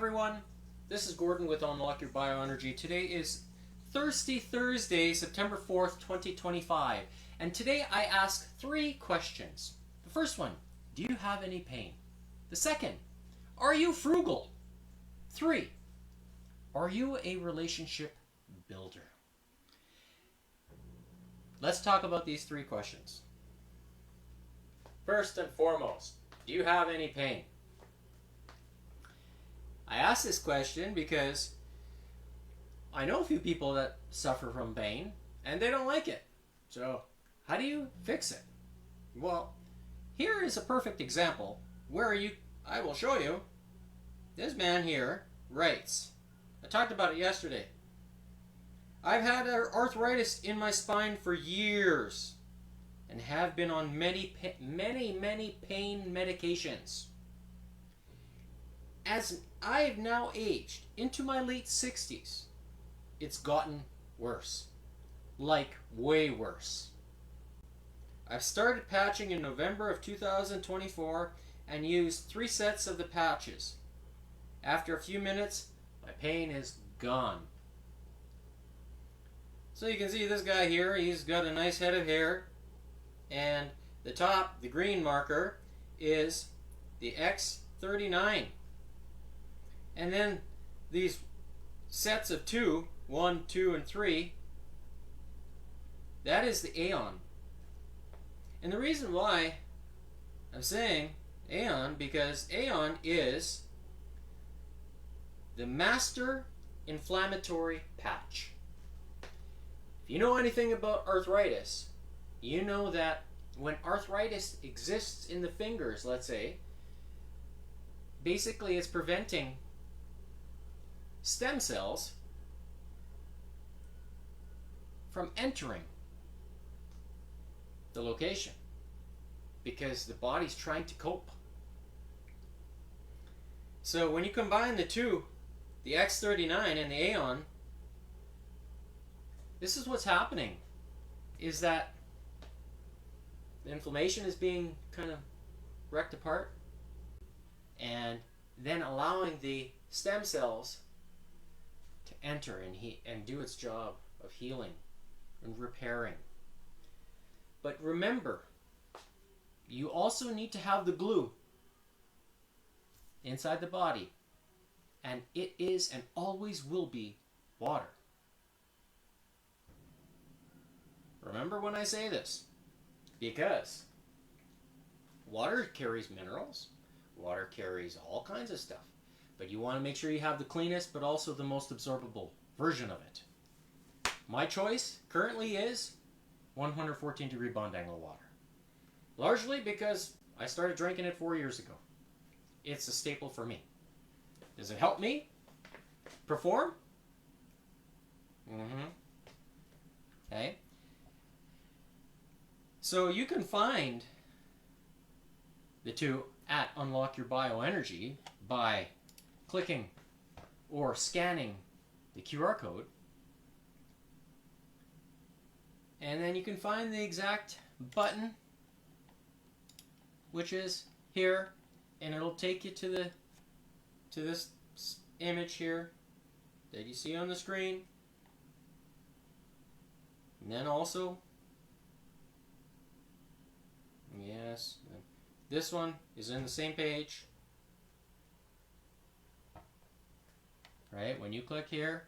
everyone, this is Gordon with Unlock Your Bioenergy. Today is Thirsty Thursday, September 4th, 2025. And today I ask 3 questions. The first one, do you have any pain? The second, are you frugal? 3, are you a relationship builder? Let's talk about these 3 questions. First and foremost, do you have any pain? I ask this question because I know a few people that suffer from pain and they don't like it. So, how do you fix it? Well, here is a perfect example where I will show you. This man here writes, I talked about it yesterday. I've had arthritis in my spine for years and have been on many pain medications. As I've now aged into my late 60s, it's gotten worse. Like, way worse. I've started patching in November of 2024 and used 3 sets of the patches. After a few minutes, my pain is gone. So you can see this guy here, he's got a nice head of hair, and the top, the green marker, is the X39. And then these sets of 2, 1, 2, and 3, that is the Aeon. And the reason why I'm saying Aeon, because Aeon is the master inflammatory patch. If you know anything about arthritis, you know that when arthritis exists in the fingers, let's say, basically it's preventing stem cells from entering the location because the body's trying to cope. So when you combine the two, the X39 and the Aeon, this is what's happening, is that the inflammation is being kind of wrecked apart and then allowing the stem cells to enter and do its job of healing and repairing. But remember, you also need to have the glue inside the body, and it is and always will be water. Remember when I say this, because water carries minerals, water carries all kinds of stuff, but you want to make sure you have the cleanest but also the most absorbable version of it. My choice currently is 114 degree bond angle water, largely because I started drinking it 4 years ago. It's a staple for me. Does it help me perform? Okay. So you can find the 2 at Unlock Your Bioenergy by clicking or scanning the QR code. And then you can find the exact button, which is here, and it'll take you to this image here that you see on the screen. And then also, yes, this one is in the same page. Right, when you click here,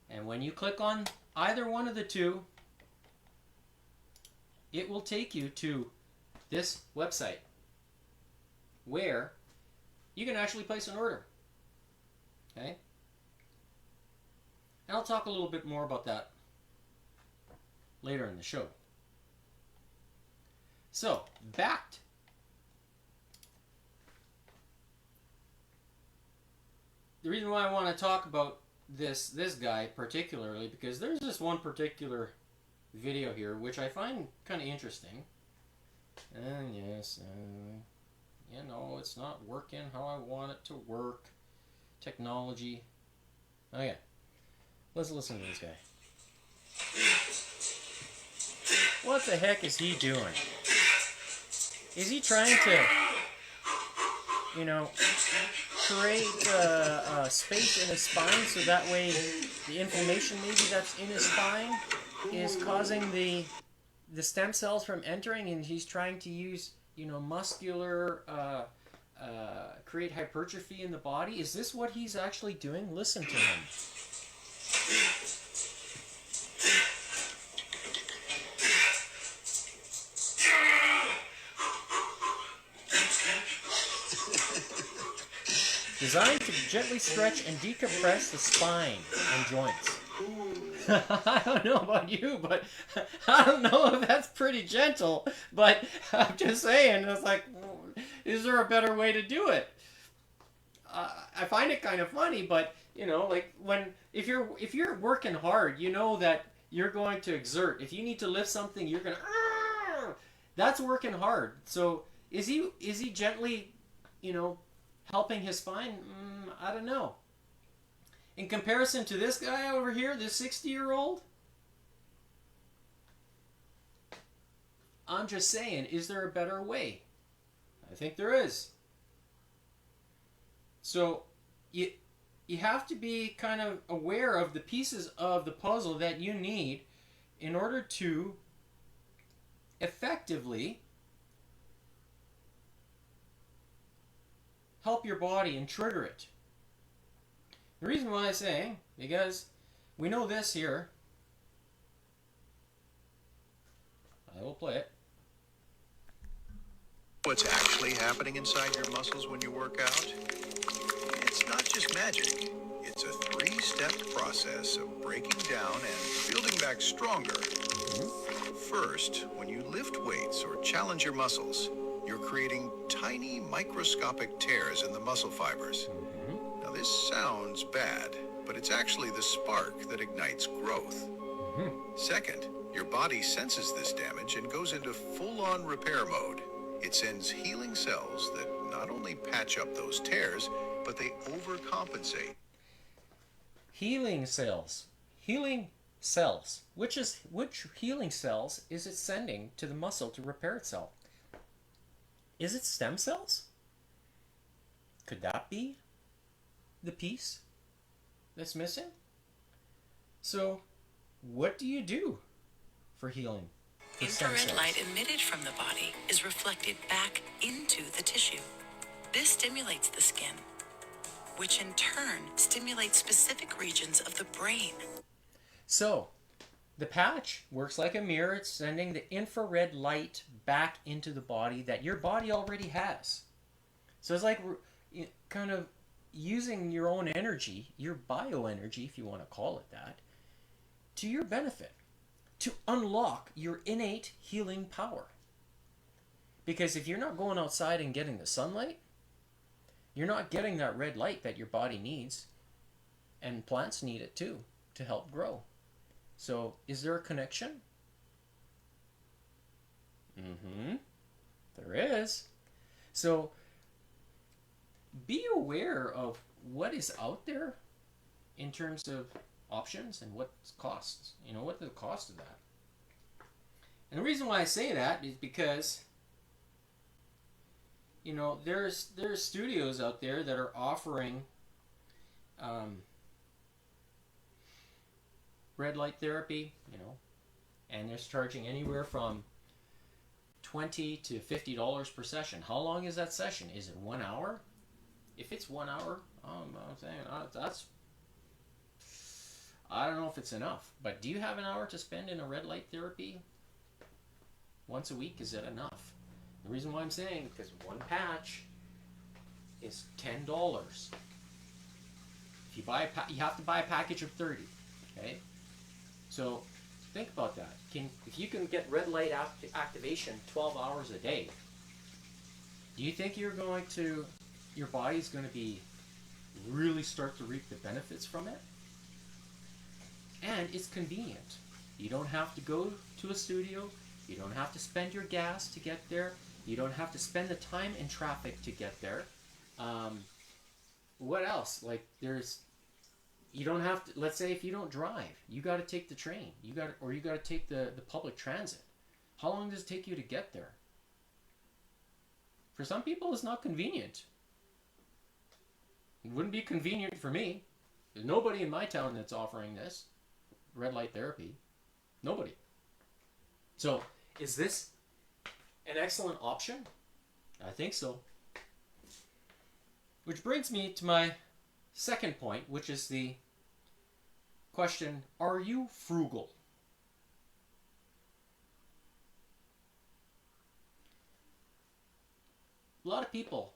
and when you click on either one of the 2, it will take you to this website where you can actually place an order. Okay? And I'll talk a little bit more about that later in the show. So, the reason why I want to talk about this guy particularly, because there's this one particular video here which I find kind of interesting. And yes, you know, it's not working how I want it to work. Technology. Okay, let's listen to this guy. What the heck is he doing? Is he trying to, you know, create space in his spine so that way the inflammation maybe that's in his spine is causing the stem cells from entering, and he's trying to use, you know, muscular create hypertrophy in the body? Is this what he's actually doing? Listen to him. Designed to gently stretch and decompress the spine and joints. I don't know about you, but I don't know if that's pretty gentle, but I'm just saying, it's like, is there a better way to do it? I find it kind of funny, but, you know, like, if you're working hard, you know that you're going to exert. If you need to lift something, you're going to, that's working hard. So is he gently, you know, helping his spine? I don't know. In comparison to this guy over here, this 60-year-old, I'm just saying, is there a better way? I think there is. So you have to be kind of aware of the pieces of the puzzle that you need in order to effectively help your body and trigger it. The reason why I say, because we know this here. I will play it. What's actually happening inside your muscles when you work out? It's not just magic. It's a 3-step process of breaking down and building back stronger. First, when you lift weights or challenge your muscles, you're creating tiny microscopic tears in the muscle fibers. Now this sounds bad, but it's actually the spark that ignites growth. Second, your body senses this damage and goes into full-on repair mode. It sends healing cells that not only patch up those tears, but they overcompensate. Healing cells. Healing cells. Which healing cells is it sending to the muscle to repair itself? Is it stem cells? Could that be the piece that's missing? So, what do you do for healing? Infrared light emitted from the body is reflected back into the tissue. This stimulates the skin, which in turn stimulates specific regions of the brain. So, the patch works like a mirror. It's sending the infrared light back into the body that your body already has. So it's like kind of using your own energy, your bioenergy, if you want to call it that, to your benefit, to unlock your innate healing power. Because if you're not going outside and getting the sunlight, you're not getting that red light that your body needs, and plants need it too to help grow. So, is there a connection? There is. So, be aware of what is out there in terms of options and what costs. You know, what the cost of that. And the reason why I say that is because, you know, there's studios out there that are offering red light therapy, you know, and they're charging anywhere from $20 to $50 per session. How long is that session? Is it 1 hour? If it's 1 hour, I'm saying that's, I don't know if it's enough. But do you have an hour to spend in a red light therapy once a week? Is it enough? The reason why I'm saying, because one patch is $10. If you buy you have to buy a package of 30. Okay. So think about that. If you can get red light activation 12 hours a day, do you think your body's going to be really start to reap the benefits from it? And it's convenient. You don't have to go to a studio. You don't have to spend your gas to get there. You don't have to spend the time in traffic to get there. What else? Like you don't have to, let's say if you don't drive, you got to take the train. You got to take the public transit. How long does it take you to get there? For some people, it's not convenient. It wouldn't be convenient for me. There's nobody in my town that's offering this red light therapy. Nobody. So, is this an excellent option? I think so. Which brings me to my second point, which is the question, are you frugal? A lot of people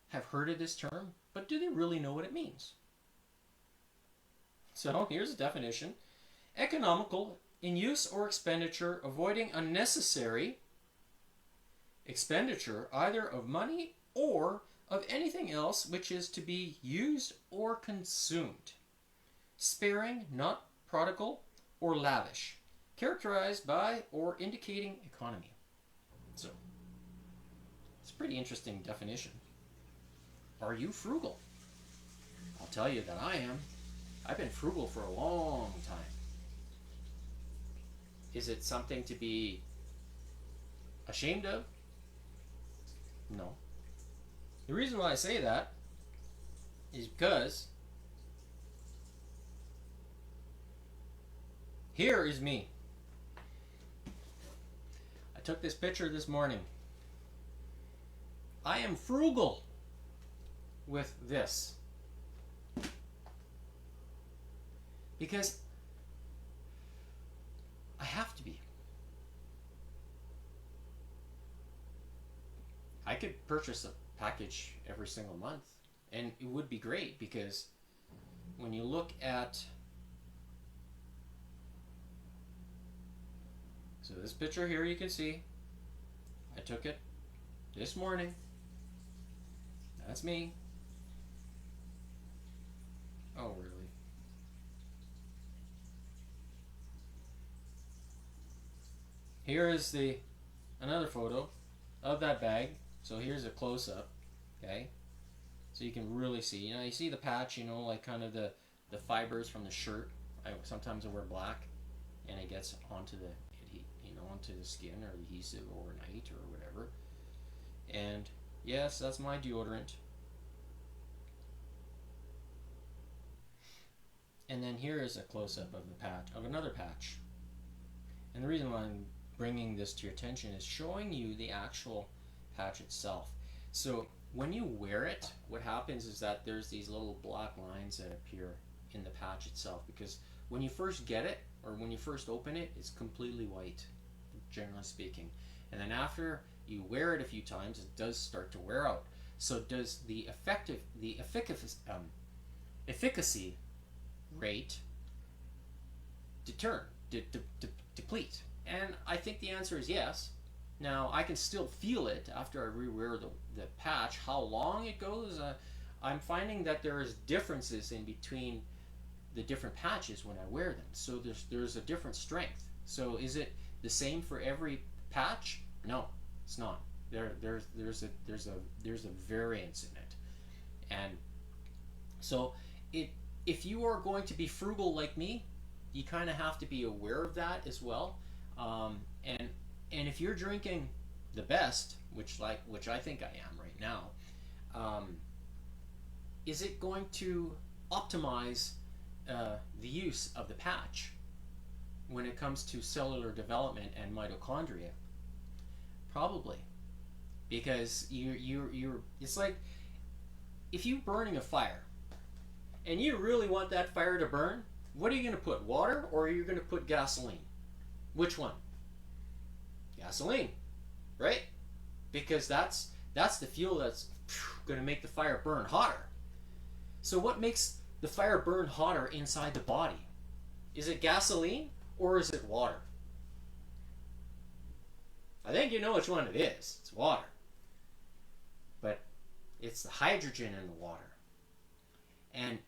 have heard of this term, but do they really know what it means? So here's a definition. Economical in use or expenditure, avoiding unnecessary expenditure either of money or of anything else which is to be used or consumed. Sparing, not prodigal or lavish. Characterized by or indicating economy. So, it's a pretty interesting definition. Are you frugal? I'll tell you that I am. I've been frugal for a long time. Is it something to be ashamed of? No. The reason why I say that is because here is me. I took this picture this morning. I am frugal with this. Because I have to be. I could purchase a package every single month, and it would be great, because when you look at, so this picture here, you can see I took it this morning. That's me. Oh, really? Here is another photo of that bag. So here's a close-up, okay? So you can really see, you see the patch, like kind of the fibers from the shirt. Sometimes I wear black, and it gets onto the skin or adhesive overnight or whatever. And yes, that's my deodorant. And then here is a close-up of another patch. And the reason why I'm bringing this to your attention is showing you the actual patch itself. So when you wear it, what happens is that there's these little black lines that appear in the patch itself, because when you first get it, or when you first open it, it's completely white, generally speaking. And then after you wear it a few times, it does start to wear out. So does the efficacy rate deplete? And I think the answer is yes. Now, I can still feel it after I rewear the patch. How long it goes, I'm finding that there is differences in between the different patches when I wear them. So there's a different strength. So is it the same for every patch? No, it's not. There's a variance in it. And so if you are going to be frugal like me, you kind of have to be aware of that as well. And if you're drinking the best, which I think I am right now, is it going to optimize the use of the patch when it comes to cellular development and mitochondria? Probably, because it's like if you're burning a fire and you really want that fire to burn, what are you going to put? Water, or are you going to put gasoline? Which one? Gasoline, right? Because that's the fuel that's going to make the fire burn hotter. So what makes the fire burn hotter inside the body? Is it gasoline or is it water? I think you know which one it is. It's water. But it's the hydrogen in the water. And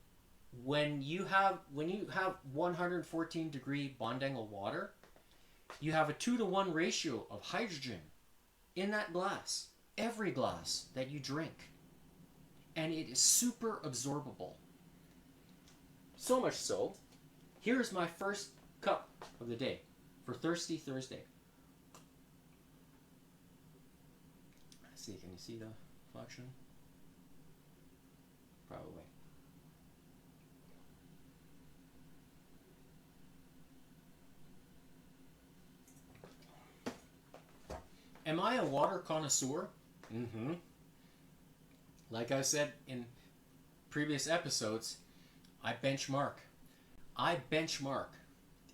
when you have 114 degree bond angle water, you have a 2-to-1 ratio of hydrogen in that glass, every glass that you drink. And it is super absorbable. So much so, here's my first cup of the day for Thirsty Thursday. Let's see, can you see the reflection? probably. Am I a water connoisseur? Mm-hmm. Like I said in previous episodes, I benchmark. I benchmark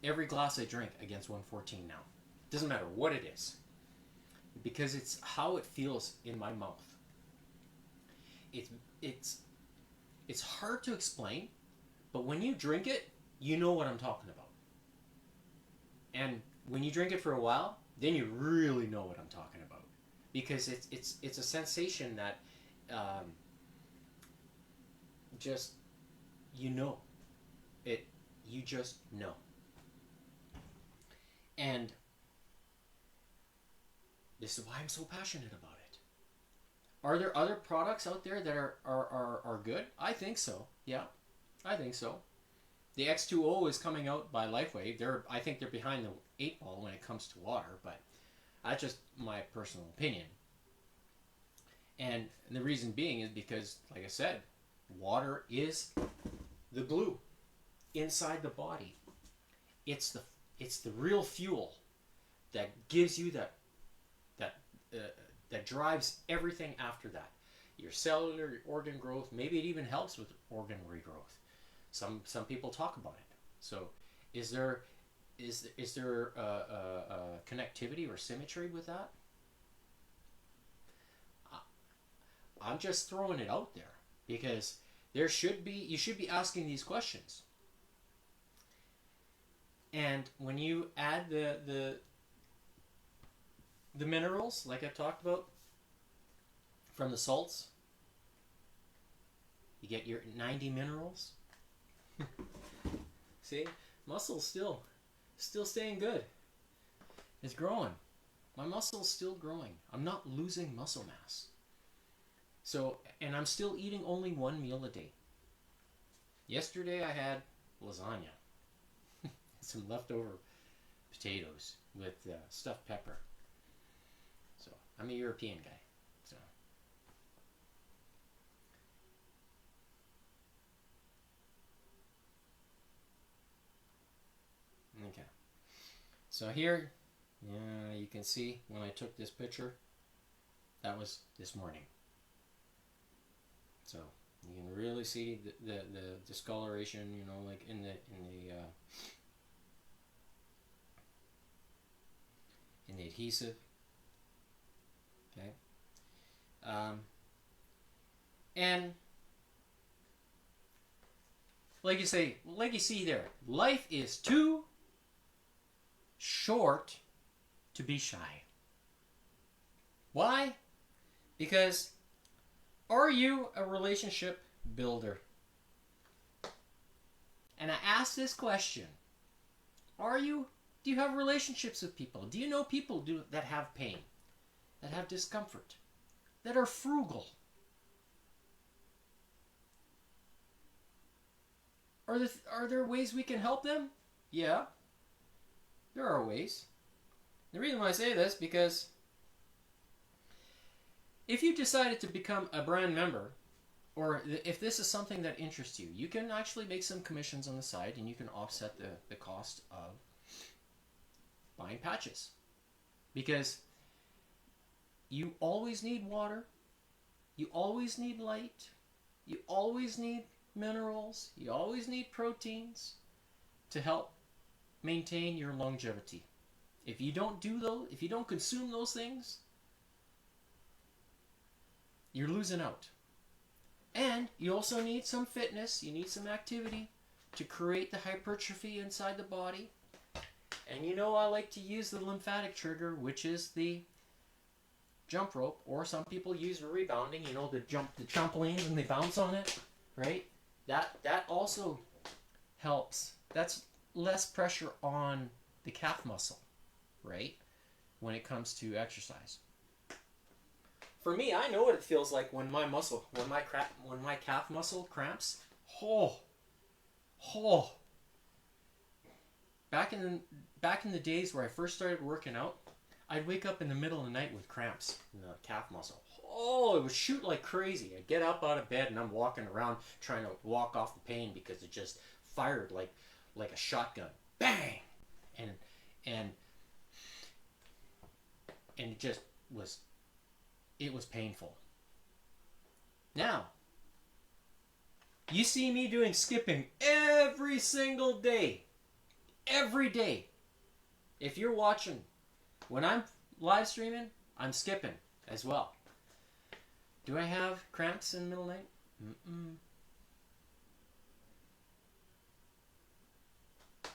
every glass I drink against 114 now. Doesn't matter what it is. Because it's how it feels in my mouth. It's hard to explain, but when you drink it, you know what I'm talking about. And when you drink it for a while, then you really know what I'm talking about. Because it's a sensation that just, you know. You just know. And this is why I'm so passionate about it. Are there other products out there that are good? I think so. Yeah, I think so. The X2O is coming out by Lifeway. I think they're behind the 8 ball when it comes to water, but that's just my personal opinion. And the reason being is because, like I said, water is the glue inside the body. It's the real fuel that gives you that drives everything after that. Your cellular, your organ growth. Maybe it even helps with organ regrowth. Some people talk about it. So, is there a connectivity or symmetry with that? I'm just throwing it out there because you should be asking these questions. And when you add the minerals, like I've talked about, from the salts, you get your 90 minerals. See, muscle's still staying good. It's growing. My muscle's still growing. I'm not losing muscle mass. So, and I'm still eating only 1 meal a day. Yesterday I had lasagna. Some leftover potatoes with stuffed pepper. So, I'm a European guy. So, okay. So here, you can see when I took this picture, that was this morning. So you can really see the discoloration, like in the adhesive. Okay. And like you see there, life is too short to be shy. Why? Because are you a relationship builder? And I ask this question. Do you have relationships with people? Do you know people that have pain, that have discomfort, that are frugal? Are there ways we can help them? Yeah, there are ways. The reason why I say this because if you decided to become a brand member, or if this is something that interests you, you can actually make some commissions on the side and you can offset the cost of buying patches. Because you always need water, you always need light, you always need minerals, you always need proteins to help maintain your longevity. If you don't do those, if you don't consume those things, you're losing out. And you also need some fitness, you need some activity to create the hypertrophy inside the body. And I like to use the lymphatic trigger, which is the jump rope, or some people use rebounding, the trampolines and they bounce on it, right? That also helps. That's less pressure on the calf muscle, right? When it comes to exercise. For me, I know what it feels like when my calf muscle cramps. Back in the days where I first started working out, I'd wake up in the middle of the night with cramps in the calf muscle. Oh, it would shoot like crazy. I'd get up out of bed and I'm walking around trying to walk off the pain because it just fired like a shotgun. Bang! And it just was, it was painful. Now, you see me doing skipping every single day. Every day. If you're watching, when I'm live streaming, I'm skipping as well. Do I have cramps in the middle of the night? Mm-mm.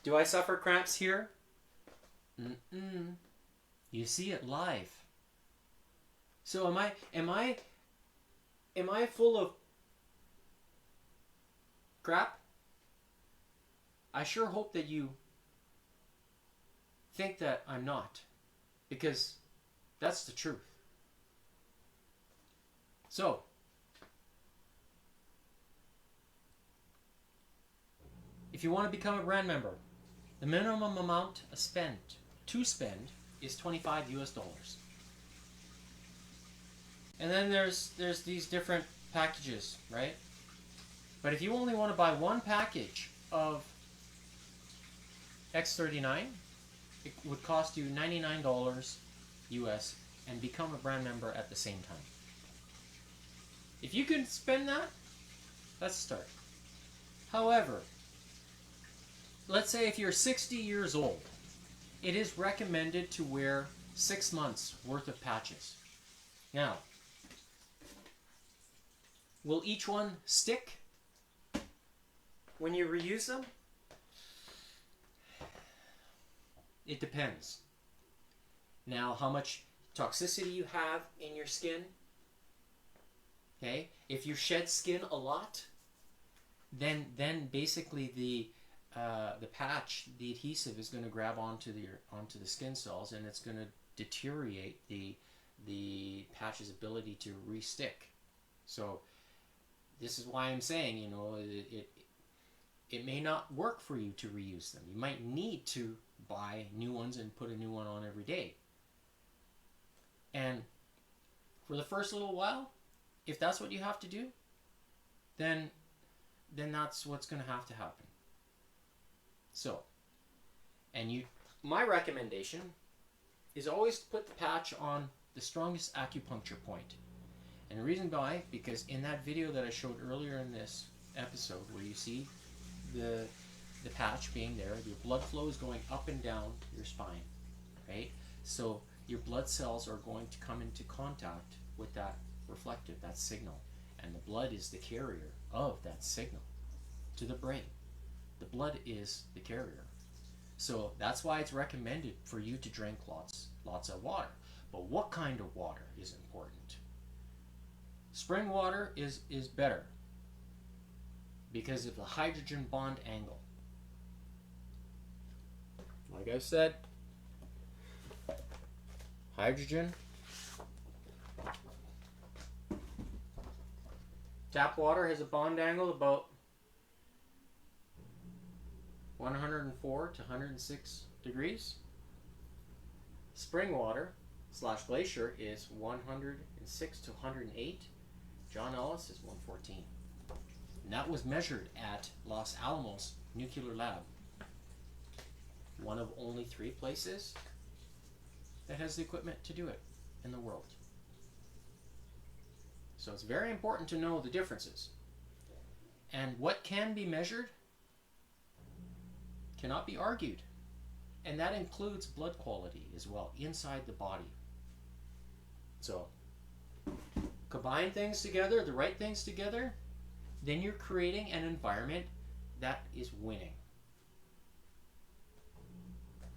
Do I suffer cramps here? Mm-mm. You see it live. So am I full of crap? I sure hope that you think that I'm not, because that's the truth. So, if you want to become a brand member, the minimum amount to spend is $25 US. And then there's these different packages, right? But if you only want to buy one package of X39, it would cost you $99 US and become a brand member at the same time. If you can spend that, that's a start. However, let's say if you're 60 years old, it is recommended to wear 6 months worth of patches. Now, will each one stick when you reuse them? It depends. Now, how much toxicity you have in your skin. Okay, if you shed skin a lot, then basically the patch, the adhesive is going to grab onto the skin cells, and it's going to deteriorate the patch's ability to re-stick. So this is why I'm saying, you know, it may not work for you to reuse them. You might need to buy new ones and put a new one on every day. And for the first little while, if that's what you have to do, then that's what's going to happen. So, my recommendation is always put the patch on the strongest acupuncture point. And the reason why, because in that video that I showed earlier in this episode, where you see the patch being there, your blood flow is going up and down your spine, right? So your blood cells are going to come into contact with that reflective, that signal, and the blood is the carrier of that signal to the brain. The blood is the carrier. So that's why it's recommended for you to drink lots of water. But what kind of water is important? Spring water is better because of the hydrogen bond angle. Like I said, hydrogen. Tap water has a bond angle about 104 to 106 degrees. Spring water / glacier is 106 to 108. John Ellis is 114. And that was measured at Los Alamos Nuclear Lab. One of only 3 places that has the equipment to do it in the world. So it's very important to know the differences. And what can be measured cannot be argued. And that includes blood quality as well, inside the body. So, combine things together, the right things together, then you're creating an environment that is winning.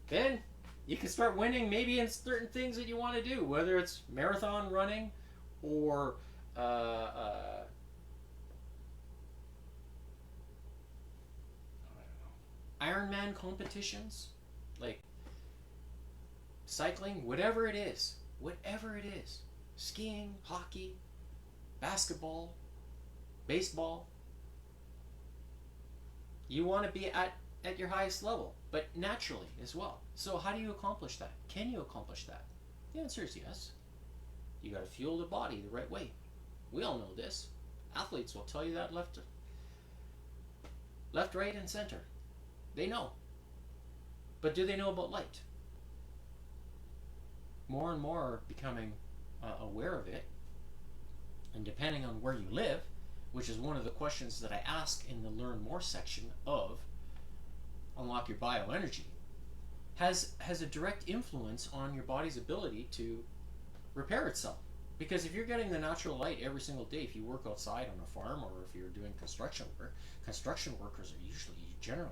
Then you can start winning maybe in certain things that you want to do, whether it's marathon running or Ironman competitions, like cycling, whatever it is, skiing, hockey, basketball, baseball. You want to be at your highest level, but naturally as well. So how do you accomplish that? Can you accomplish that? The answer is yes. You got to fuel the body the right way. We all know this. Athletes will tell you that left, right, and center. They know. But do they know about light? More and more are becoming aware of it. And depending on where you live, which is one of the questions that I ask in the Learn More section of Unlock Your Bioenergy, has a direct influence on your body's ability to repair itself. Because if you're getting the natural light every single day, if you work outside on a farm or if you're doing construction work, construction workers are usually, generally,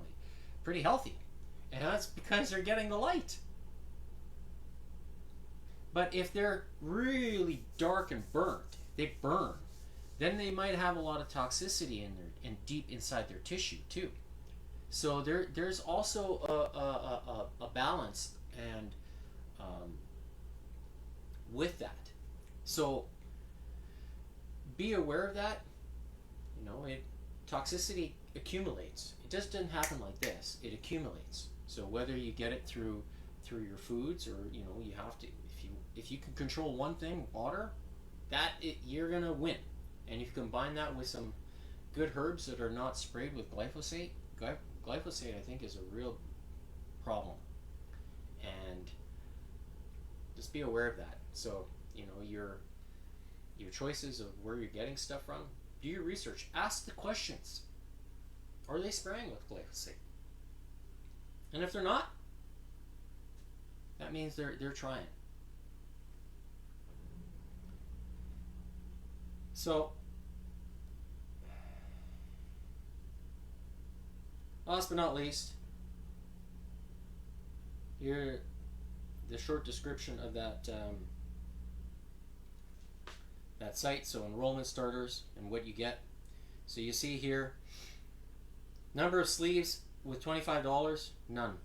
pretty healthy. And that's because they're getting the light. But if they're really dark and burnt, they burn, then they might have a lot of toxicity in there and deep inside their tissue too. So there's also a balance and with that. So be aware of that. You know, toxicity accumulates. It just doesn't happen like this. It accumulates. So whether you get it through your foods, or you know, you have to, if you can control one thing, water, you're gonna win. And if you combine that with some good herbs that are not sprayed with glyphosate, I think is a real problem. And just be aware of that. So, you know, your choices of where you're getting stuff from, do your research. Ask the questions. Are they spraying with glyphosate? And if they're not, that means they're trying. So, last but not least, here the short description of that that site. So enrollment starters and what you get. So you see here, number of sleeves with $25, none.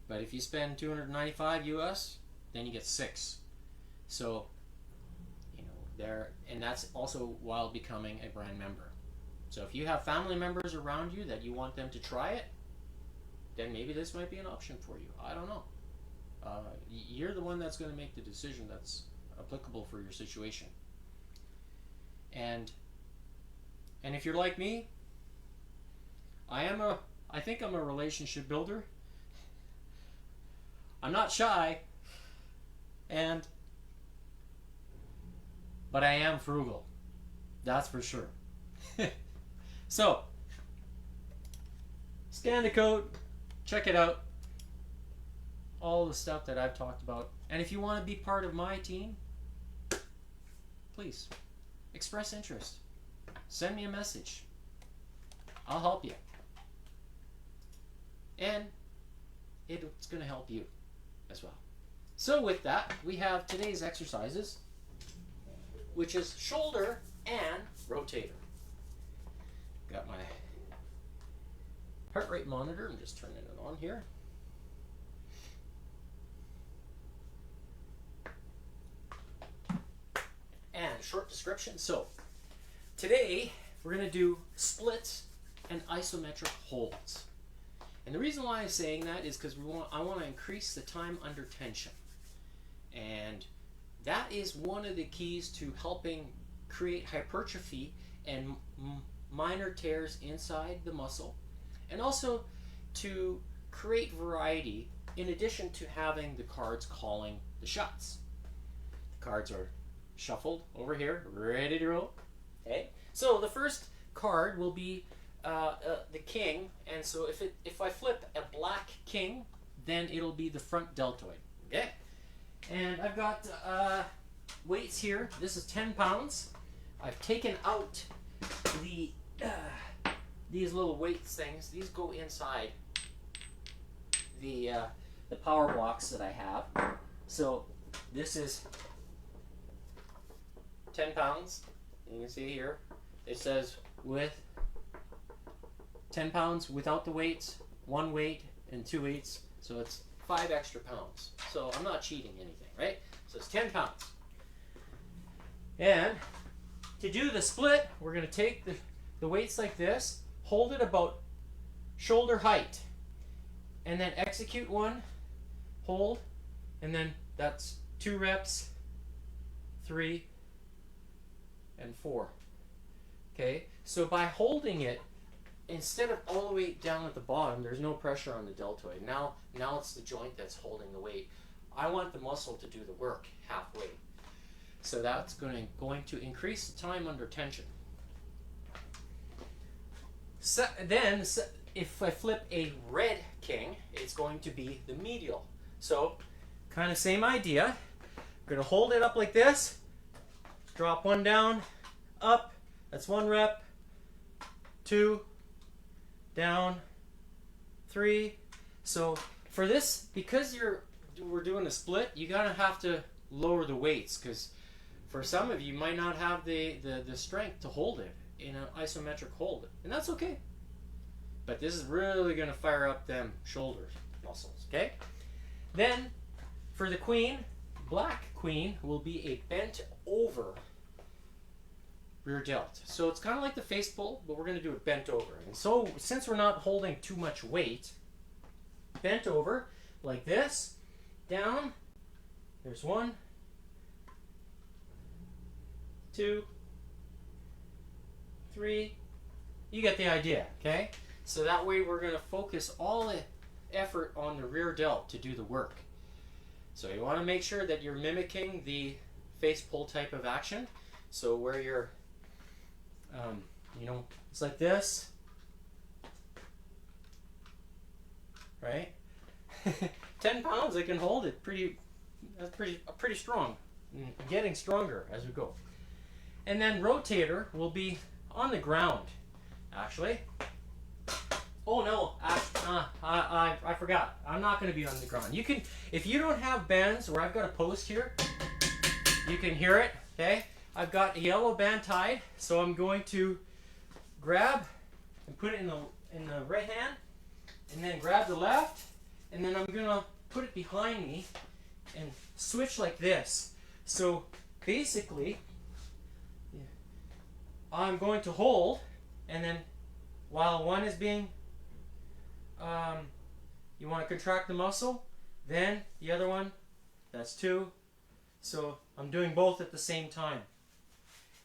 But if you spend $295 US, then you get 6. So, you know, there, and that's also while becoming a brand member. So if you have family members around you that you want them to try it, then maybe this might be an option for you. I don't know. You're the one that's going to make the decision that's applicable for your situation. And if you're like me, I think I'm a relationship builder. I'm not shy, but I am frugal. That's for sure. So, scan the code, check it out. All the stuff that I've talked about. And if you want to be part of my team, please express interest. Send me a message. I'll help you. And it's going to help you as well. So with that, we have today's exercises, which is shoulder and rotator. Got my heart rate monitor. I'm just turning it on here. And a short description. So today we're going to do splits and isometric holds. And the reason why I'm saying that is because I want to increase the time under tension. And that is one of the keys to helping create hypertrophy and minor tears inside the muscle, and also to create variety in addition to having the cards calling the shots. The cards are shuffled over here, ready to roll. Okay, so the first card will be the king, and so if I flip a black king, then it'll be the front deltoid. Okay, and I've got weights here. This is 10 pounds. I've taken out these little weights things. These go inside the power blocks that I have. So this is 10 pounds. You can see here it says with 10 pounds without the weights, 1 weight and 2 weights, so it's 5 extra pounds. So I'm not cheating anything, right? So it's 10 pounds. And to do the split, we're going to take the weights like this, hold it about shoulder height, and then execute one, hold, and then that's 2 reps, 3, and 4. Okay, so by holding it, instead of all the way down at the bottom, there's no pressure on the deltoid. Now it's the joint that's holding the weight. I want the muscle to do the work halfway. So that's going to increase the time under tension. So, then, if I flip a red king, it's going to be the medial. So, kind of same idea. I'm going to hold it up like this, drop one down, up, that's 1 rep, 2, down, 3. So for this, because we're doing a split, you're gonna have to lower the weights, because for some of you might not have the strength to hold it in an isometric hold, and that's okay. But this is really gonna fire up them shoulder muscles. Okay. Then for the queen, black queen will be a bent over rear delt. So it's kind of like the face pull, but we're going to do it bent over. And so since we're not holding too much weight, bent over like this, down, there's 1, 2, 3, you get the idea, okay? So that way we're going to focus all the effort on the rear delt to do the work. So you want to make sure that you're mimicking the face pull type of action. So where you're it's like this, right? 10 pounds, I can hold it that's pretty strong. Getting stronger as we go. And then rotator will be on the ground, actually. Oh no, I forgot. I'm not going to be on the ground. You can, if you don't have bands where I've got a post here, you can hear it, okay? I've got a yellow band tied, so I'm going to grab and put it in the right hand, and then grab the left, and then I'm going to put it behind me and switch like this. So basically, I'm going to hold, and then while one is being, you want to contract the muscle, then the other one, that's 2. So I'm doing both at the same time.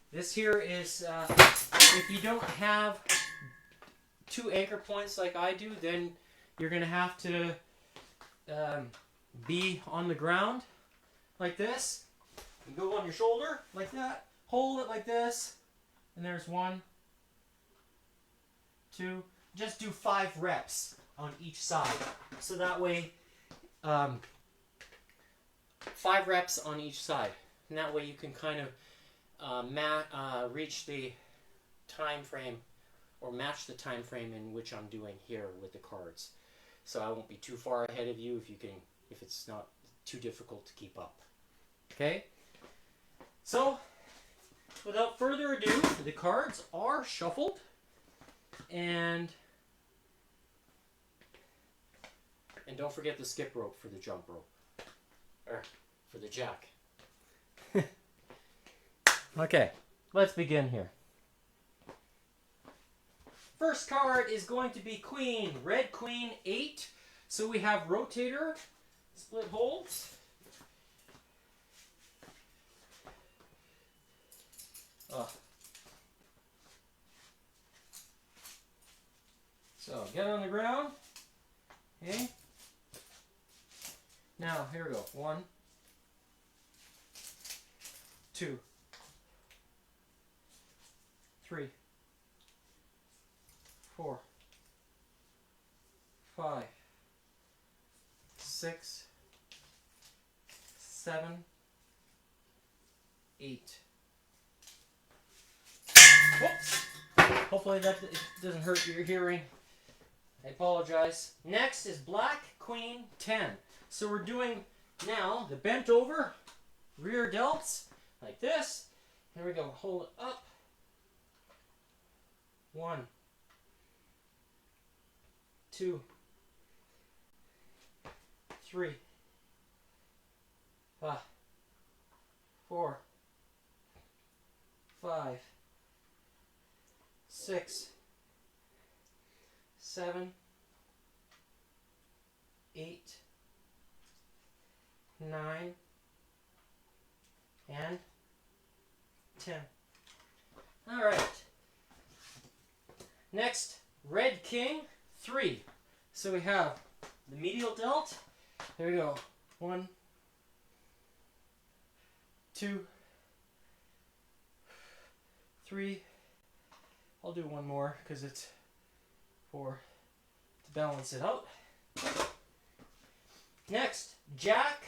This here is, if you don't have 2 anchor points like I do, then you're going to have to be on the ground like this. You go on your shoulder like that, hold it like this, and there's 1, 2. Just do 5 reps on each side. So that way, 5 reps on each side. And that way you can kind of reach the time frame, or match the time frame in which I'm doing here with the cards. So I won't be too far ahead of you if it's not too difficult to keep up. Okay? So, without further ado, the cards are shuffled, and don't forget the skip rope for the jump rope, or for the jack. Okay, let's begin here. First card is going to be queen, red queen 8. So we have rotator, split holds. So get on the ground. Okay. Now here we go. 1, 2, 3, 4, 5, 6, 7, 8. Whoops! Hopefully that doesn't hurt your hearing. I apologize. Next is black queen 10. So we're doing now the bent over rear delts like this. Here we go. Hold it up. 1, 2, 3, 4, 5, 6, 7, 8, 9, and 10. All right. Next, red king, 3. So we have the medial delt. There we go. 1, 2, 3. I'll do one more because it's to balance it out. Next, jack,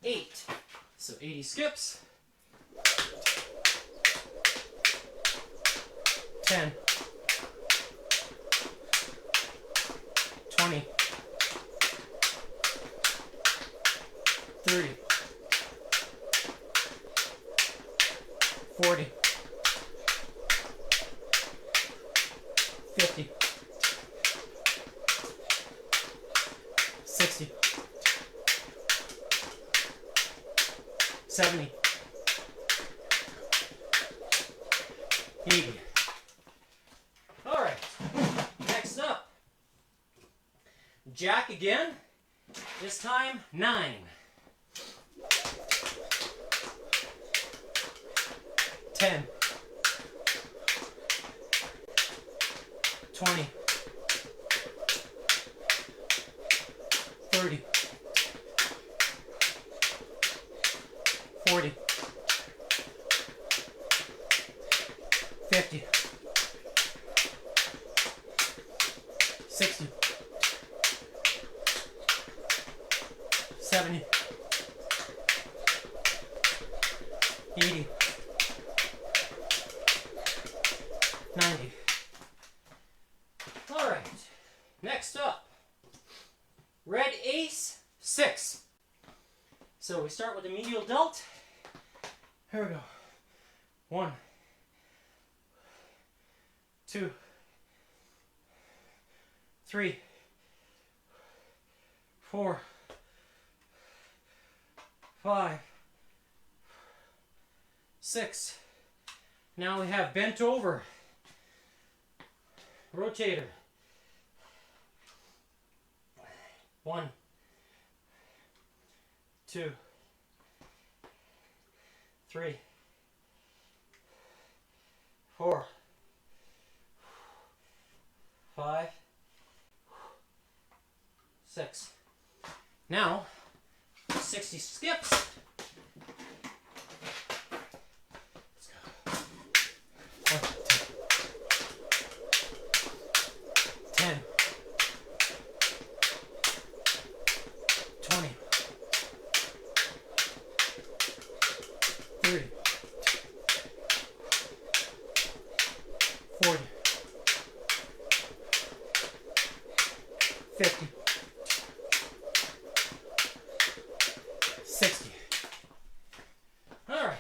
8. So 80 skips. 10. 20. 30. 40. 50. 60. 70. 80. All right. Next up, jack again. This time 9. 10. 20. 30. 40. 50. 60. 70. 80. 90. All right. Next up, red ace, 6. So we start with the medial delt. Here we go. 1, 2, 3, 4, 5, 6. Now we have bent over. Rotator. 1, 2, 3, 4, 5, 6. Now, 60 skips. Let's go. 1, 2, 10, 20, 30, 40, 50, 60. All right.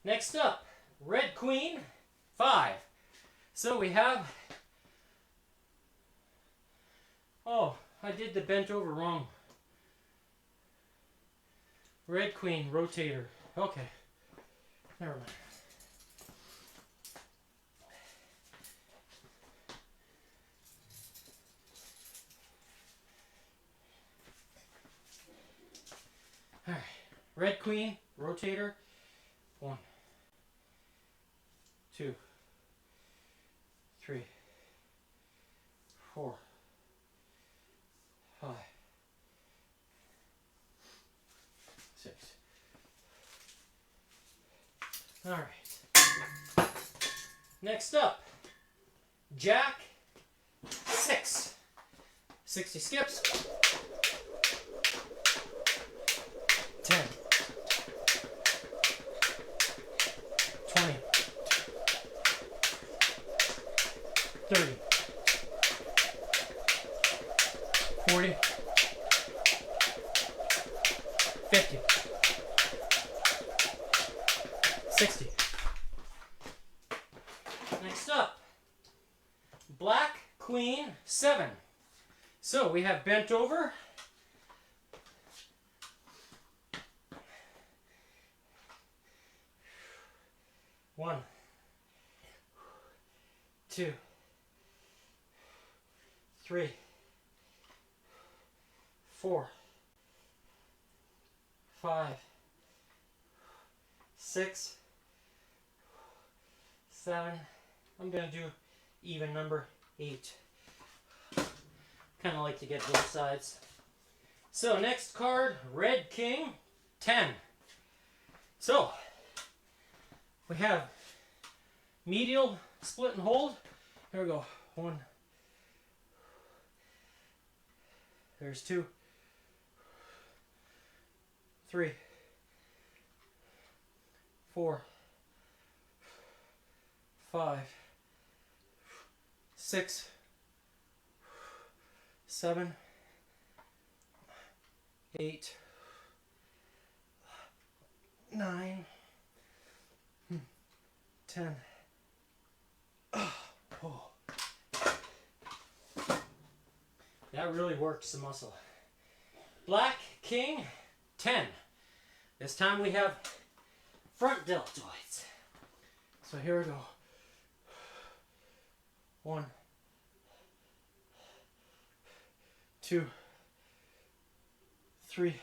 Next up, red queen, 5. So we have, oh, I did the bent over wrong. Red queen, rotator. Okay. Never mind. All right. Red queen, rotator. 1, 2, 3, 4, 5, 6. All right. Next up, jack, 6. 60 skips. 10. 20. 30. 40. 50. 60. Next up, black queen, 7. So we have bent over. 1, 2, 3, 4, 5, 6, 7. I'm going to do even number 8. Kind of like to get both sides. So next card, red king, 10. So we have medial split and hold. Here we go. 1. There's 2. 3. 4. 5. 6. 7. 8. 9. 10. Oh. That really works the muscle. Black king, 10. This time we have front deltoids. So here we go. 1, 2, 3,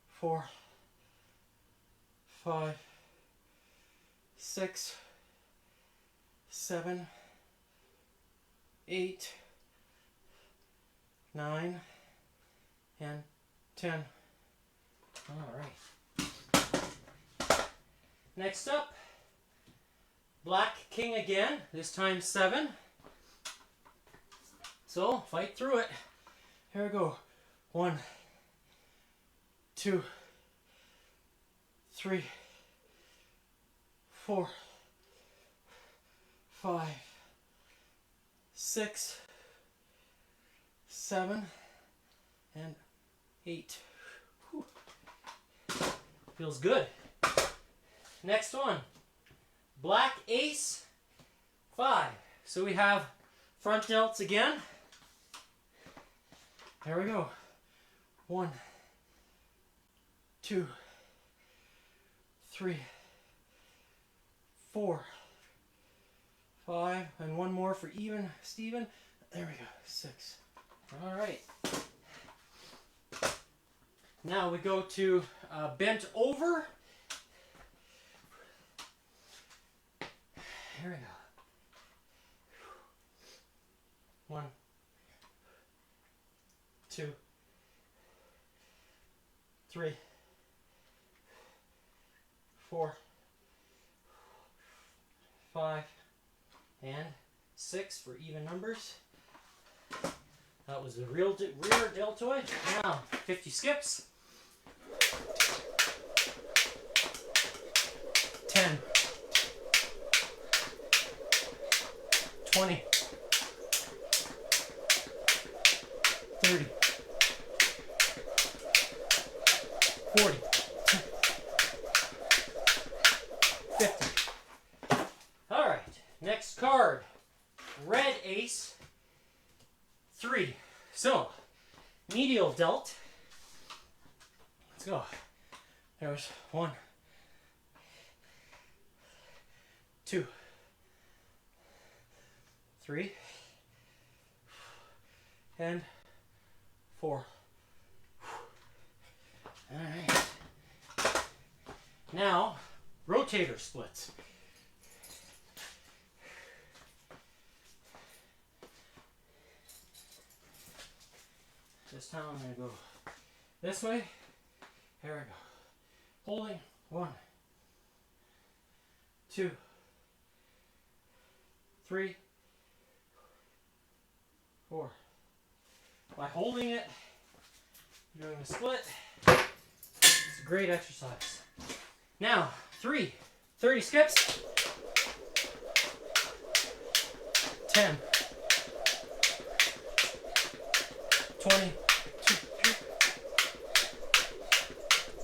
4, 5, 6, 7, 8, 9, and 10. All right. Next up, black king again, this time 7. So fight through it. Here we go. 1, 2, 3, 4, 5, 6, 7, and 8. Whew. Feels good. Next one, black ace, 5. So we have front delts again. There we go. 1, 2, 3, 4, 5, and one more for even Steven. There we go. 6. All right. Now we go to bent over. Here we go. 1, 2, 3, 4, 5, and 6 for even numbers. That was the rear deltoid. Now 50 skips. 10, 20, 30, 40, 50. All right, next card, red ace, 3. So, medial delt. Let's go. There's 1, 2, 3, and 4. All right. Now, rotator splits. This time I'm going to go this way. Here we go. Holding. 1, 2, 3, 4. By holding it, doing the split, it's a great exercise. Now, 30 skips. 10, 20,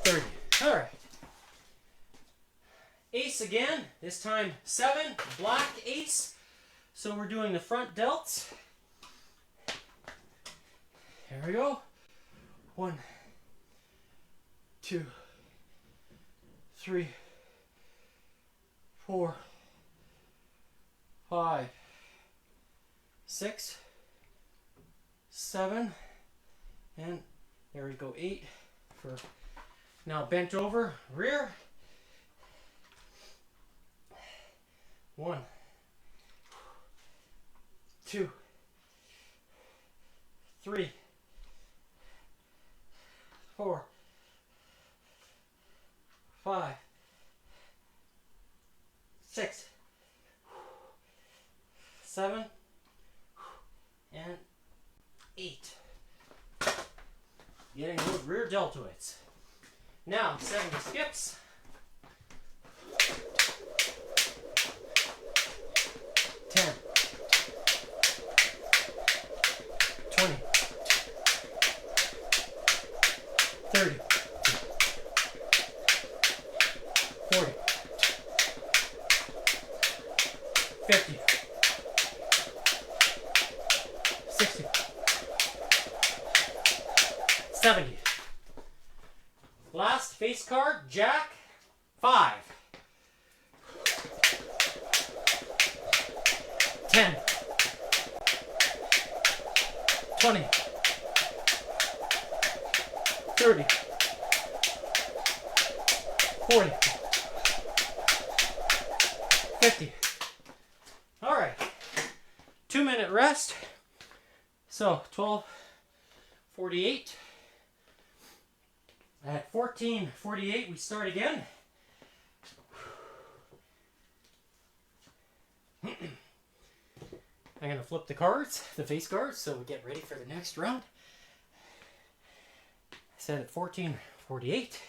30. All right. Ace again, this time 7, black ace. So we're doing the front delts. Here we go. 1, 2, 3, 4, 5, 6, 7, and there we go, 8 for Now bent over, rear. 1, 2, 3, 4, 5, 6, 7, and 8. Getting those rear deltoids. Now 70 skips. 10, 20, 30, 40, 50, 60, 70. Last face card, Jack, 5, 10, 20, 30, 40, 50. All right, 2-minute rest. So 12:48. At 14:48, we start again. I'm going to flip the cards, the face cards, so we get ready for the next round. I said at 14:48.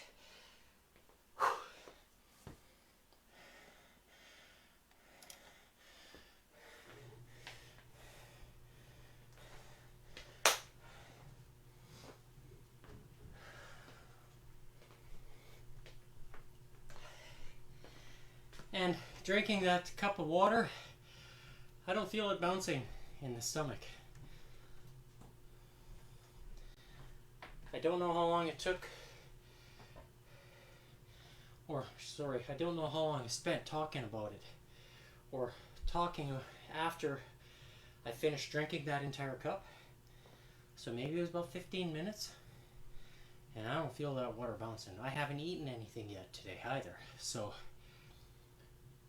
And drinking that cup of water, I don't feel it bouncing in the stomach. I don't know how long it took, I don't know how long I spent talking about it, or talking after I finished drinking that entire cup. So maybe it was about 15 minutes, and I don't feel that water bouncing. I haven't eaten anything yet today either, so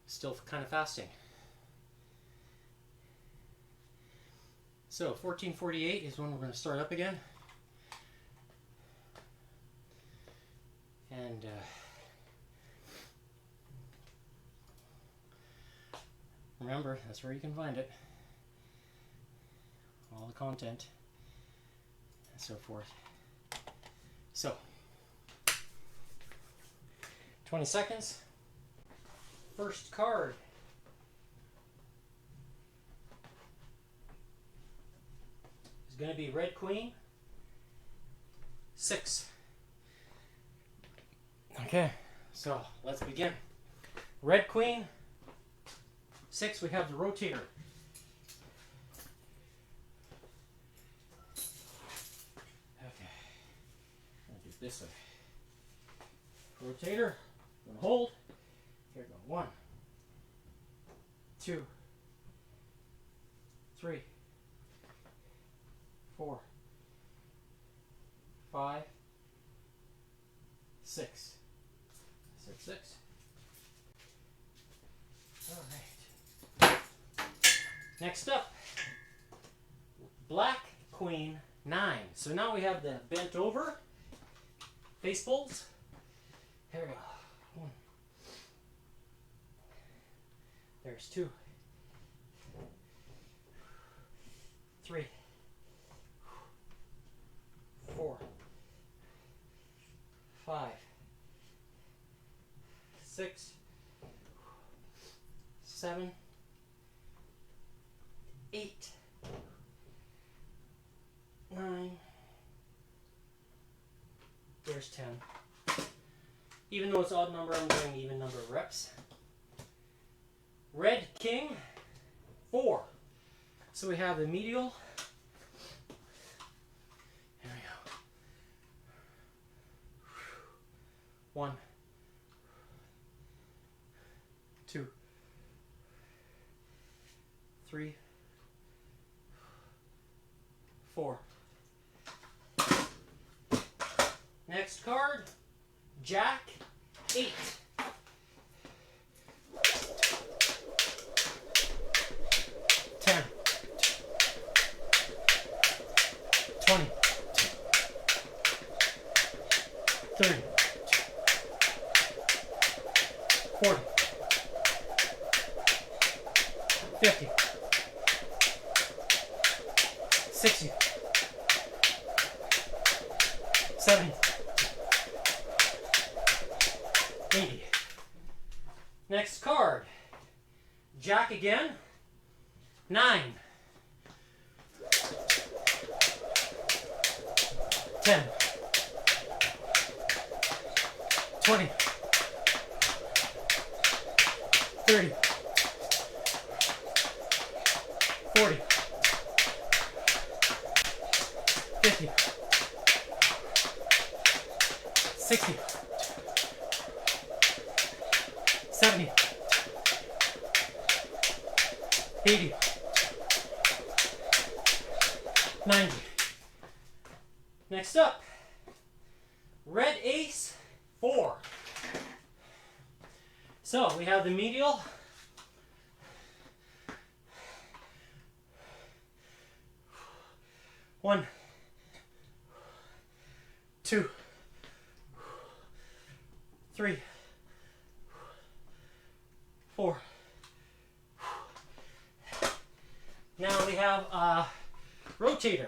still kind of fasting. So 14:48 is when we're going to start up again. And remember, that's where you can find it. All the content and so forth. So 20 seconds. First card. Is going to be Red Queen, 6. Okay, so let's begin. Red Queen, 6, we have the Rotator. Okay, I'll do it this way. Rotator, I'm going to hold. Here we go. 1, 2, 3, 4, 5, 6. I said 6. All right. Next up, Black Queen, 9. So now we have the bent over face pulls. Here we go. 1. There's 2, 3, 4, 5, 6, 7, 8, 9. There's 10. Even though it's odd number, I'm doing even number of reps. Red King, 4. So we have the medial. There we go. 1, 2, 3, 4. Next card, Jack, 8. 10. 20. 30. 40. 50. 60. 70. 80. Next card. Jack again. 9. 10. 20. 30. 40. 50. 60. 70. 80. 90. Next up, red ace, 4. So we have the medial. One, 2, 3, 4. Now we have a rotator.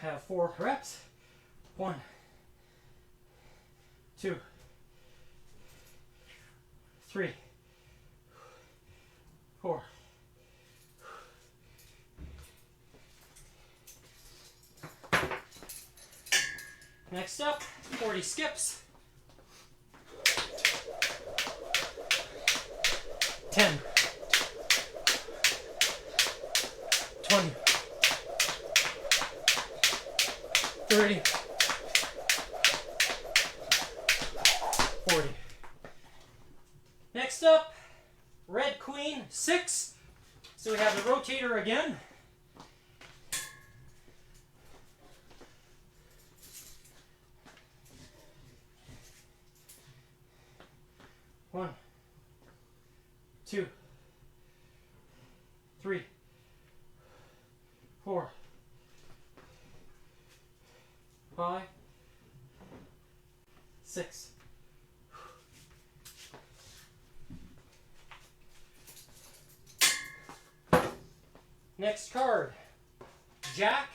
Have 4 reps. 1, 2, 3, 4. Next up, 40 skips. 10, 20, 30, 40. Next up, red queen, 6. So we have the rotator again. One, 2, 3, 4, 5, 6. Next card, Jack,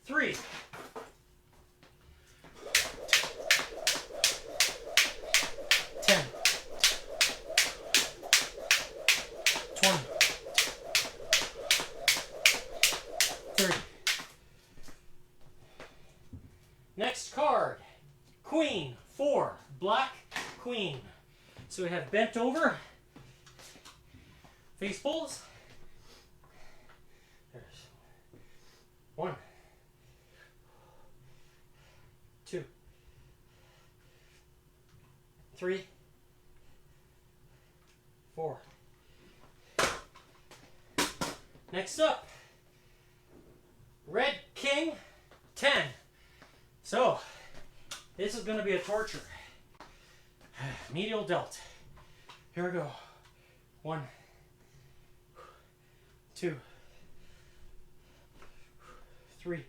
3. 10, 20, 30. Next card, Queen, 4, black queen. So we have bent over, face pulls. There's 1, 2, 3, 4. Next up, red king, 10. So, this is going to be a torture. Medial delt. Here we go. 1, 2, 3,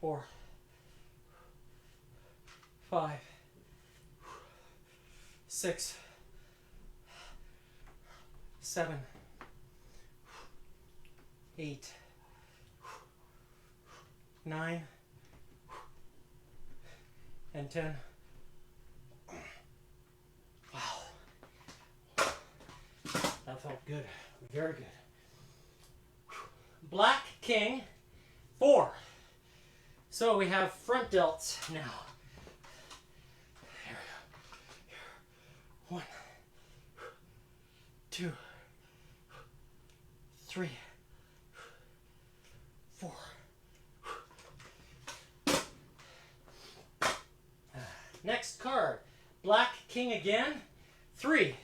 4, 5, 6, 7, 8, 9, and 10. Wow. That felt good. Very good. Black king, 4. So we have front delts now. Here we go. 1, 2, 3, 4. Next card, black king again, 3.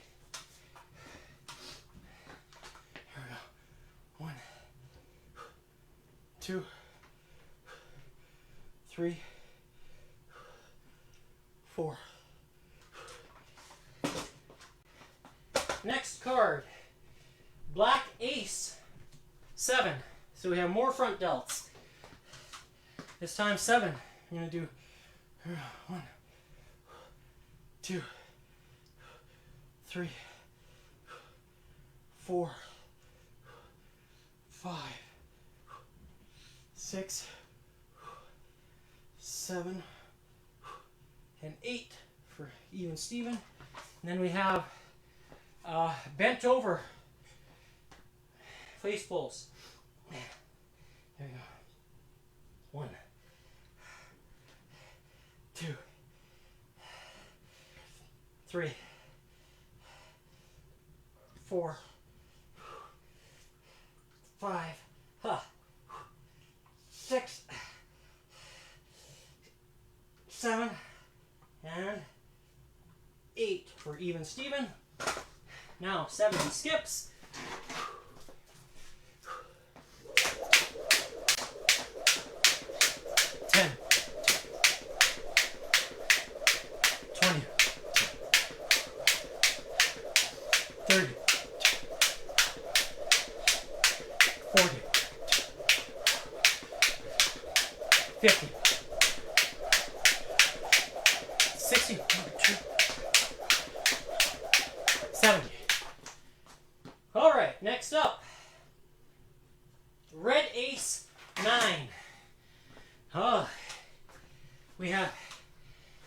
2, 3, 4. Next card, Black Ace 7. So we have more front delts. This time 7. I'm going to do 1, 2, 3, 4, 5, 6, 7, and 8 for even Steven. And then we have bent over face pulls. There we go. 1, 2, 3, 4, 5, 6, 7, and 8 for even Steven. Now 70 skips. 10, 20, 30, 40, 50, 60, 70. All right, next up, Red Ace 9. We have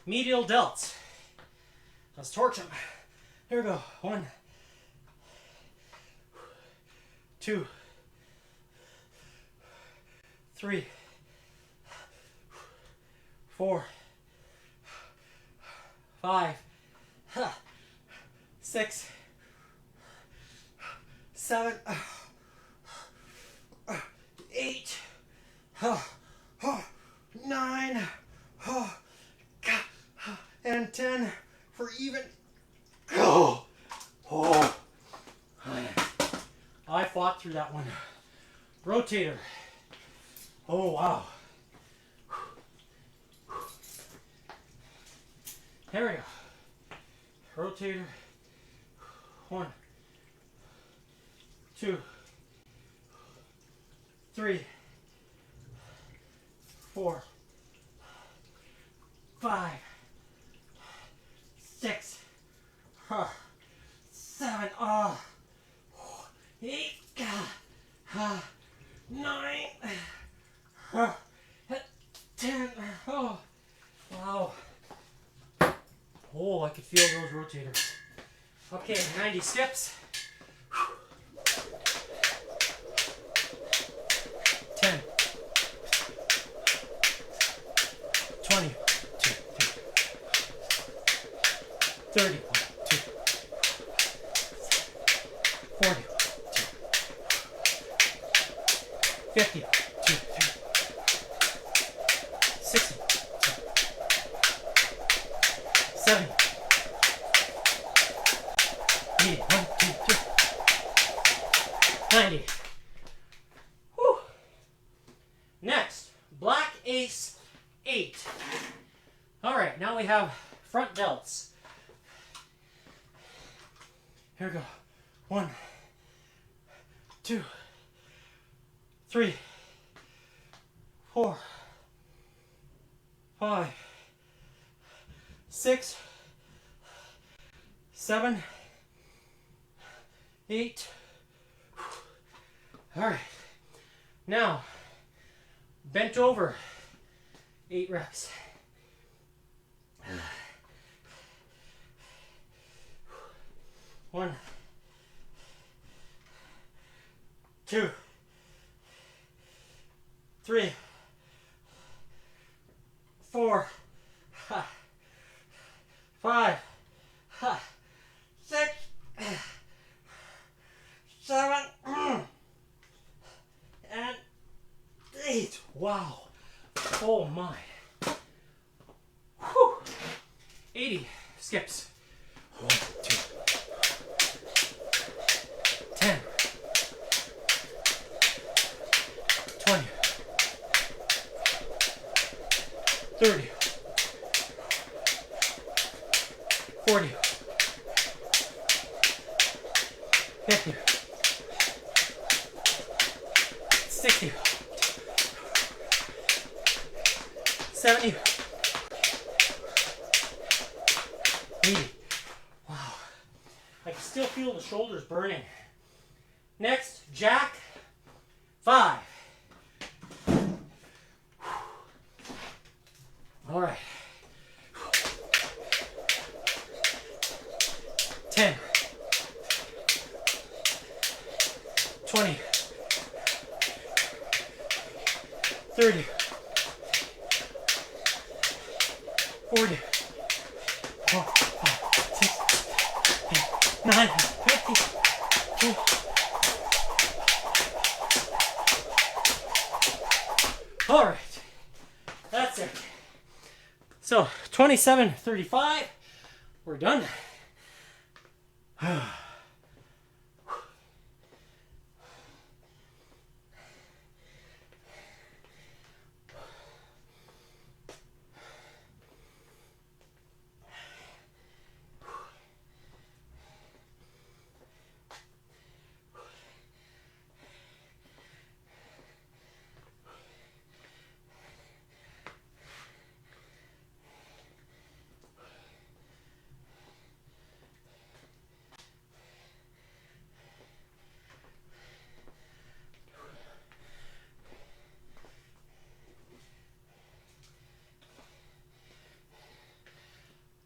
medial delts. Let's torch them. Here we go. 1, 2, 3, 4, 5, 6, 7, 8, 9, and 10 for even. I fought through that one. Rotator. Oh, wow. Here we go. Rotator. 1, 2, 3, 4, 5, 6, 7, 8, 9, 10. Oh, wow. Oh, I could feel those rotators. Okay, 90 steps. 10, 20, 30, 40, 50, 60, 70, 80, 1, 2, 3, 90. Whew. Next, Black Ace 8. All right, now we have front delts. Here we go. 1, 2, 3, 4, 5, 6, 7, 8. All right. Now, bent over, 8 reps. 1, 2, 3, 4, 5, 6, 7, and 8. Wow. Oh my. Whew. 80 skips. 1, 2, 10, 20, 50, 60, 70, 80. Wow. I can still feel the shoulders burning. Next, jack. 5. All right. 10. 20. 30. 40. 9, 50. All right, that's it. So 27:35, we're done.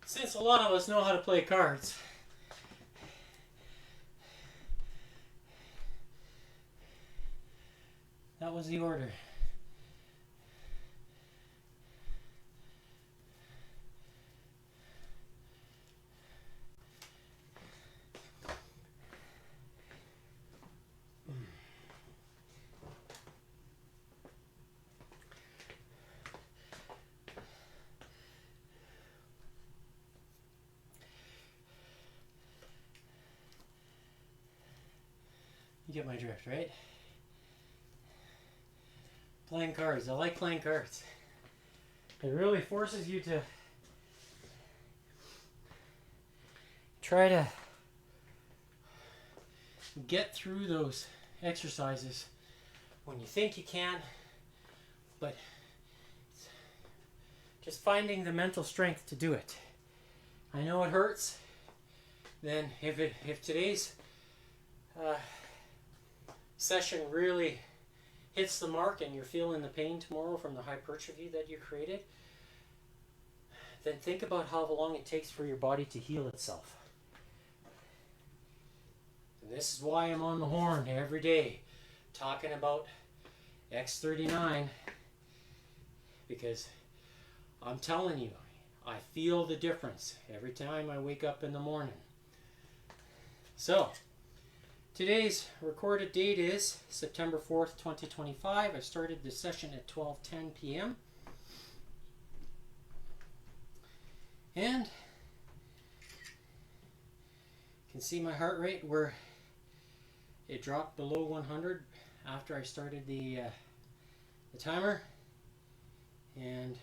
Since a lot of us know how to play cards, that was the order. You get my drift, right? Playing cards. I like playing cards. It really forces you to try to get through those exercises when you think you can, but just finding the mental strength to do it. I know it hurts. Then if today's session really hits the mark and you're feeling the pain tomorrow from the hypertrophy that you created, then think about how long it takes for your body to heal itself. And this is why I'm on the horn every day talking about X39, because I'm telling you, I feel the difference every time I wake up in the morning. So today's recorded date is September 4th, 2025. I started the session at 12:10 p.m. And you can see my heart rate where it dropped below 100 after I started the timer. And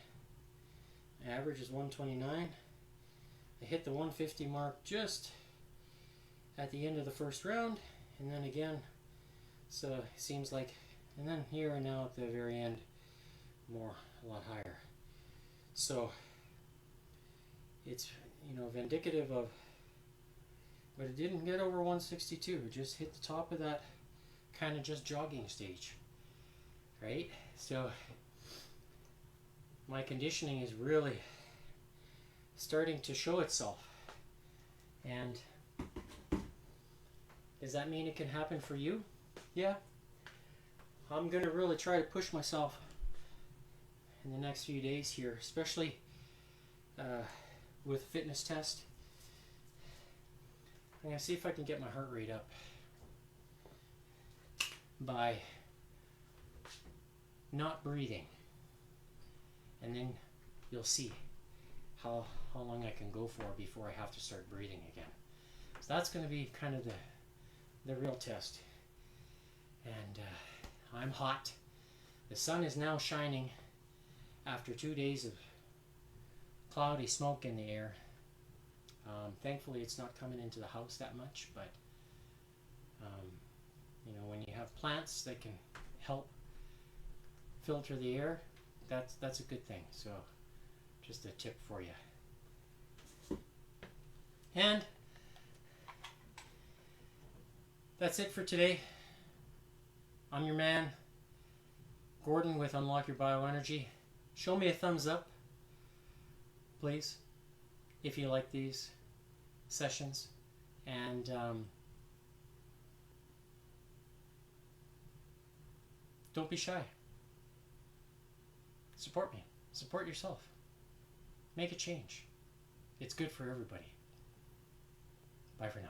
my average is 129. I hit the 150 mark just at the end of the first round. And then again, so it seems like, and then here and now at the very end, a lot higher. So it's, indicative of, but it didn't get over 162. It just hit the top of that kind of just jogging stage, right? So my conditioning is really starting to show itself. And does that mean it can happen for you? Yeah. I'm going to really try to push myself in the next few days here, especially with fitness test. I'm going to see if I can get my heart rate up by not breathing. And then you'll see how long I can go for before I have to start breathing again. So that's going to be kind of the real test. And I'm hot. The sun is now shining after 2 days of cloudy smoke in the air. Thankfully it's not coming into the house that much, but When you have plants that can help filter the air, that's a good thing. So just a tip for you. And that's it for today. I'm your man, Gordon with Unlock Your Bioenergy. Show me a thumbs up, please, if you like these sessions. And don't be shy. Support me. Support yourself. Make a change. It's good for everybody. Bye for now.